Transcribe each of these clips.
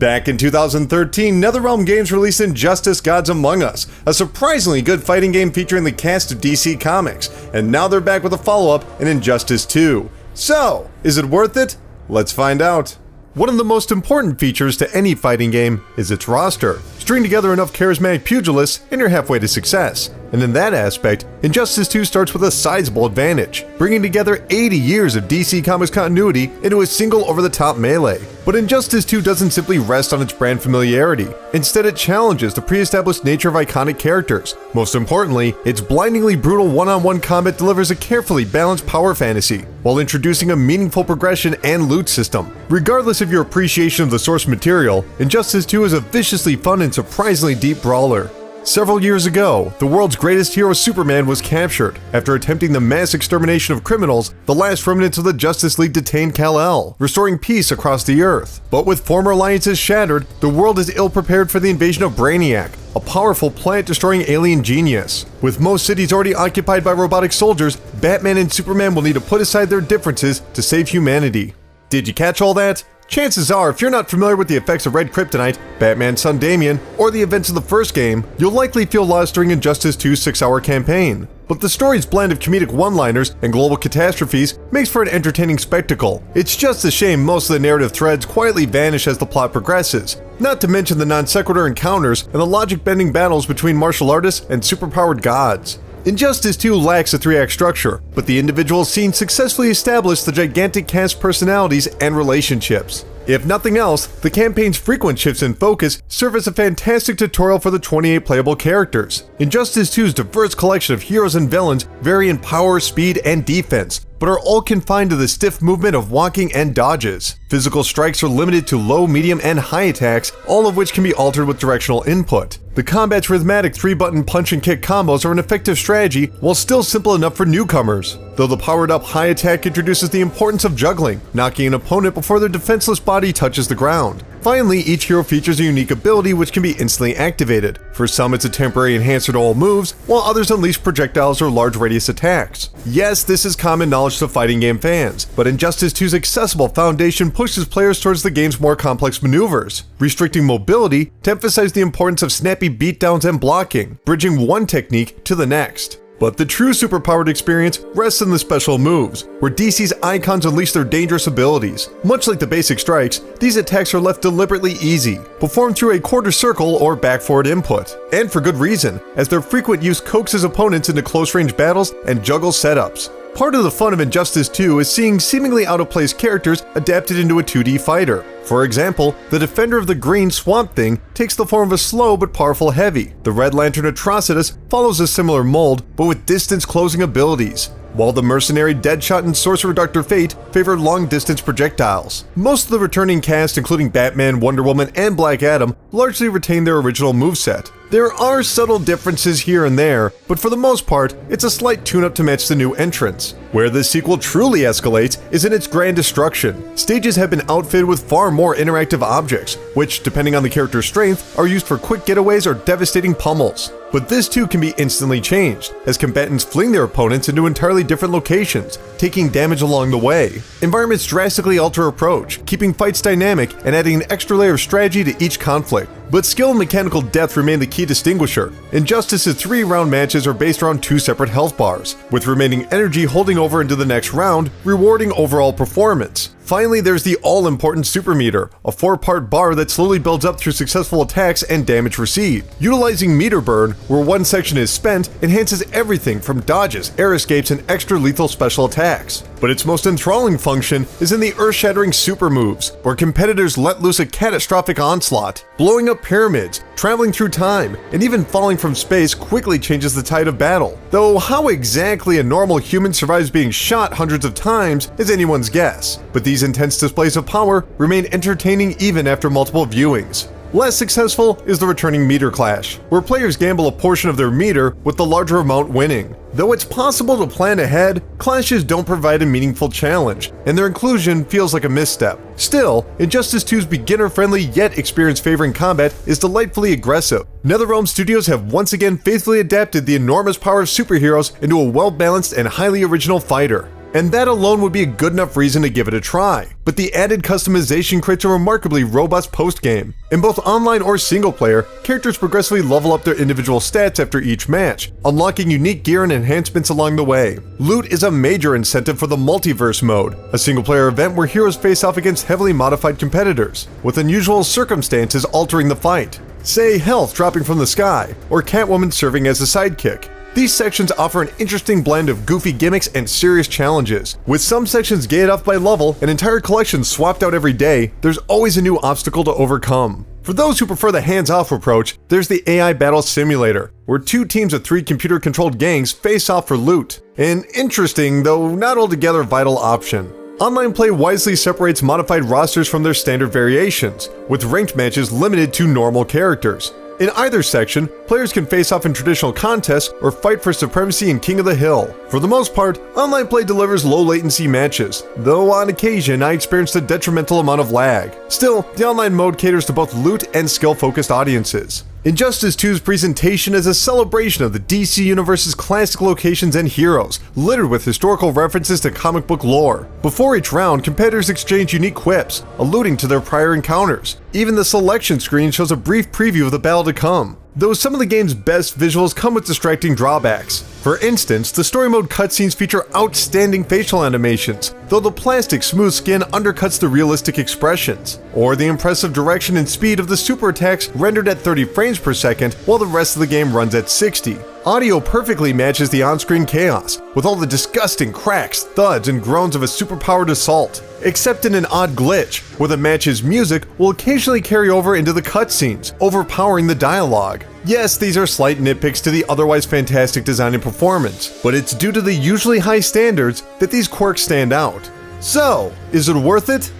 Back in 2013, NetherRealm Games released Injustice: Gods Among Us, a surprisingly good fighting game featuring the cast of DC Comics, and now they're back with a follow-up in Injustice 2. So, is it worth it? Let's find out. One of the most important features to any fighting game is its roster. String together enough charismatic pugilists and you're halfway to success. And in that aspect, Injustice 2 starts with a sizable advantage, bringing together 80 years of DC Comics continuity into a single over-the-top melee. But Injustice 2 doesn't simply rest on its brand familiarity. Instead, it challenges the pre-established nature of iconic characters. Most importantly, its blindingly brutal one-on-one combat delivers a carefully balanced power fantasy, while introducing a meaningful progression and loot system. Regardless of your appreciation of the source material, Injustice 2 is a viciously fun and surprisingly deep brawler. Several years ago, the world's greatest hero Superman was captured. After attempting the mass extermination of criminals, the last remnants of the Justice League detained Kal-El, restoring peace across the Earth. But with former alliances shattered, the world is ill-prepared for the invasion of Brainiac, a powerful planet-destroying alien genius. With most cities already occupied by robotic soldiers, Batman and Superman will need to put aside their differences to save humanity. Did you catch all that? Chances are, if you're not familiar with the effects of Red Kryptonite, Batman's son Damian, or the events of the first game, you'll likely feel lost during Injustice 2's 6-hour campaign. But the story's blend of comedic one-liners and global catastrophes makes for an entertaining spectacle. It's just a shame most of the narrative threads quietly vanish as the plot progresses, not to mention the non-sequitur encounters and the logic-bending battles between martial artists and superpowered gods. Injustice 2 lacks a 3-act structure, but the individual scenes successfully establish the gigantic cast personalities and relationships. If nothing else, the campaign's frequent shifts in focus serve as a fantastic tutorial for the 28 playable characters. Injustice 2's diverse collection of heroes and villains vary in power, speed, and defense, but are all confined to the stiff movement of walking and dodges. Physical strikes are limited to low, medium, and high attacks, all of which can be altered with directional input. The combat's rhythmic 3-button punch and kick combos are an effective strategy while still simple enough for newcomers, though the powered-up high attack introduces the importance of juggling, knocking an opponent before their defenseless body touches the ground. Finally, each hero features a unique ability which can be instantly activated. For some, it's a temporary enhancer to all moves, while others unleash projectiles or large radius attacks. Yes, this is common knowledge to fighting game fans, but Injustice 2's accessible foundation pushes players towards the game's more complex maneuvers, restricting mobility to emphasize the importance of snappy beatdowns and blocking, bridging one technique to the next. But the true superpowered experience rests in the special moves, where DC's icons unleash their dangerous abilities. Much like the basic strikes, these attacks are left deliberately easy, performed through a quarter circle or back forward input. And for good reason, as their frequent use coaxes opponents into close-range battles and juggles setups. Part of the fun of Injustice 2 is seeing seemingly out-of-place characters adapted into a 2D fighter. For example, the Defender of the Green Swamp Thing takes the form of a slow but powerful heavy. The Red Lantern Atrocitus follows a similar mold, but with distance-closing abilities, while the mercenary Deadshot and Sorcerer Dr. Fate favor long-distance projectiles. Most of the returning cast, including Batman, Wonder Woman, and Black Adam, largely retain their original moveset. There are subtle differences here and there, but for the most part, it's a slight tune-up to match the new entrants. Where this sequel truly escalates is in its grand destruction. Stages have been outfitted with far more interactive objects, which, depending on the character's strength, are used for quick getaways or devastating pummels. But this too can be instantly changed, as combatants fling their opponents into entirely different locations, taking damage along the way. Environments drastically alter approach, keeping fights dynamic and adding an extra layer of strategy to each conflict. But skill and mechanical depth remain the key distinguisher. Injustice's 3-round matches are based around 2 separate health bars, with remaining energy holding over into the next round, rewarding overall performance. Finally, there's the all-important Super Meter, a 4-part bar that slowly builds up through successful attacks and damage received. Utilizing Meter Burn, where one section is spent, enhances everything from dodges, air escapes, and extra lethal special attacks. But its most enthralling function is in the earth-shattering super moves, where competitors let loose a catastrophic onslaught. Blowing up pyramids, traveling through time, and even falling from space quickly changes the tide of battle. Though how exactly a normal human survives being shot hundreds of times is anyone's guess. But these intense displays of power remain entertaining even after multiple viewings. Less successful is the returning meter clash, where players gamble a portion of their meter with the larger amount winning. Though it's possible to plan ahead, clashes don't provide a meaningful challenge, and their inclusion feels like a misstep. Still, Injustice 2's beginner-friendly yet experience-favoring combat is delightfully aggressive. NetherRealm Studios have once again faithfully adapted the enormous power of superheroes into a well-balanced and highly original fighter. and that alone would be a good enough reason to give it a try. But the added customization creates a remarkably robust post-game. In both online or single player, characters progressively level up their individual stats after each match, unlocking unique gear and enhancements along the way. Loot is a major incentive for the multiverse mode, a single player event where heroes face off against heavily modified competitors, with unusual circumstances altering the fight. Say health dropping from the sky, or Catwoman serving as a sidekick. These sections offer an interesting blend of goofy gimmicks and serious challenges. With some sections gated off by level and entire collections swapped out every day, there's always a new obstacle to overcome. For those who prefer the hands-off approach, there's the AI Battle Simulator, where 2 teams of 3 computer-controlled gangs face off for loot. An interesting, though not altogether vital option. Online play wisely separates modified rosters from their standard variations, with ranked matches limited to normal characters. In either section, players can face off in traditional contests or fight for supremacy in King of the Hill. For the most part, online play delivers low latency matches, though on occasion I experienced a detrimental amount of lag. Still, the online mode caters to both loot and skill-focused audiences. Injustice 2's presentation is a celebration of the DC Universe's classic locations and heroes, littered with historical references to comic book lore. Before each round, competitors exchange unique quips, alluding to their prior encounters. Even the selection screen shows a brief preview of the battle to come, though some of the game's best visuals come with distracting drawbacks. For instance, the story mode cutscenes feature outstanding facial animations, though the plastic smooth skin undercuts the realistic expressions, or the impressive direction and speed of the super attacks rendered at 30 frames per second while the rest of the game runs at 60. Audio perfectly matches the on-screen chaos, with all the disgusting cracks, thuds, and groans of a superpowered assault, except in an odd glitch, where the match's music will occasionally carry over into the cutscenes, overpowering the dialogue. Yes, these are slight nitpicks to the otherwise fantastic design and performance, but it's due to the usually high standards that these quirks stand out. So, is it worth it?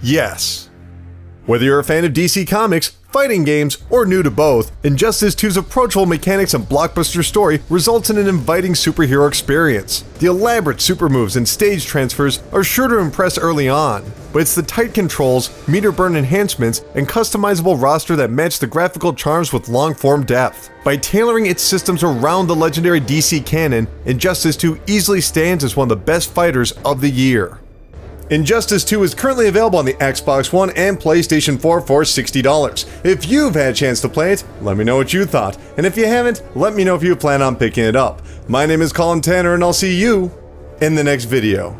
Yes. Whether you're a fan of DC Comics, fighting games, or new to both, Injustice 2's approachable mechanics and blockbuster story results in an inviting superhero experience. The elaborate super moves and stage transfers are sure to impress early on, but it's the tight controls, meter burn enhancements, and customizable roster that match the graphical charms with long-form depth. By tailoring its systems around the legendary DC canon, Injustice 2 easily stands as one of the best fighters of the year. Injustice 2 is currently available on the Xbox One and PlayStation 4 for $60. If you've had a chance to play it, let me know what you thought, and if you haven't, let me know if you plan on picking it up. My name is Colin Tanner, and I'll see you in the next video.